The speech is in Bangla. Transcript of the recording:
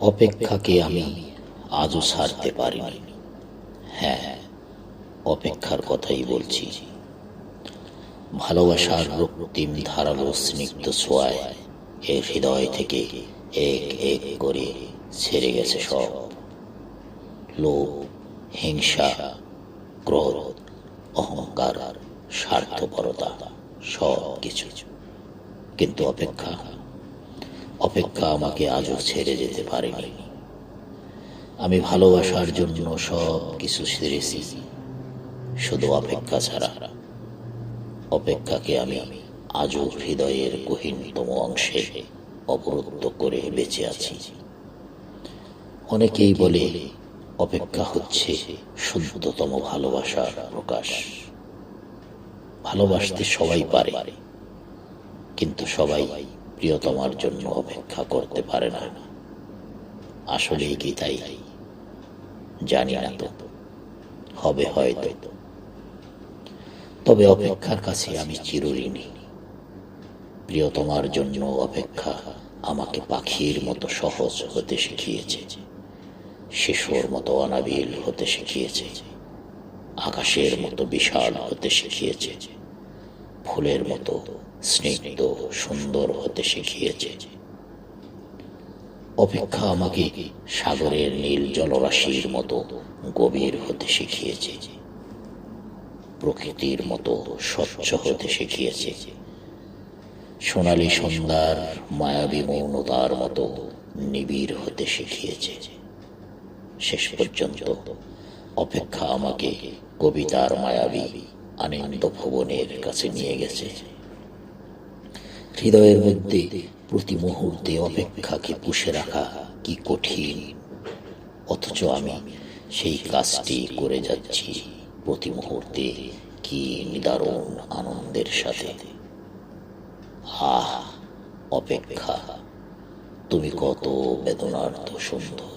অপেক্ষাকে আমি আজও ছাড়তে পারিনি। হ্যাঁ, অপেক্ষার কথাই বলছি। ভালোবাসার রক্তিম ধারালো স্নিগ্ধ ছোঁয়ায় এর হৃদয় থেকে এক এক করে ছেড়ে গেছে সব লোভ, হিংসা, ক্রোধ, অহংকার, স্বার্থপরতা, সব কিছু। কিন্তু অপেক্ষা আমাকে আজও ছেড়ে যেতে পারেনি। আমি ভালোবাসার জন্য সব কিছু ছেড়েছি, শুধু অপেক্ষা ছাড়া। অপেক্ষাকে আমি আজও হৃদয়ের গহীনতম অংশে অবরুদ্ধ করে বেঁচে আছি। অনেকেই বলে অপেক্ষা হচ্ছে শুদ্ধতম ভালোবাসার প্রকাশ। ভালোবাসতে সবাই পারে, কিন্তু সবাই প্রিয়তমার জন্য অপেক্ষা করতে পারে না। আসলে কি তাই? জানি না তো, হবে হয়তো। তবে অপেক্ষার কাছে আমি চিরঋণী। প্রিয়তমার জন্য অপেক্ষা আমাকে পাখির মতো সহজ হতে শিখিয়েছে, শিশুর মতো অনাবিল হতে শিখিয়েছে, আকাশের মতো বিশাল হতে শিখিয়েছে, ফুলের মতো স্নিগ্ধ সুন্দর হতে শিখিয়েছে। অপেক্ষা আমাকে সাগরের নীল জলরাশির মতো গভীর হতে শিখিয়েছে, প্রকৃতির মতো স্বচ্ছ হতে শিখিয়েছে, সোনালী সন্ধ্যার মায়াবী মৌনতার মতো নিবিড় হতে শিখিয়েছে। শেষ পর্যন্ত অপেক্ষা আমাকে কবিতার মায়াবী আনন্দ ভবনের কাছে নিয়ে গেছে। হৃদয়ের মধ্যে প্রতি মুহূর্তে অপেক্ষাকে পুষে রাখা কি কঠিন, অথচ আমি সেই কাজটি করে যাচ্ছি প্রতি মুহূর্তে কি নিদারুণ আনন্দের সাথে। আহ, অপেক্ষা, তুমি কত বেদনার্থ সুন্দর।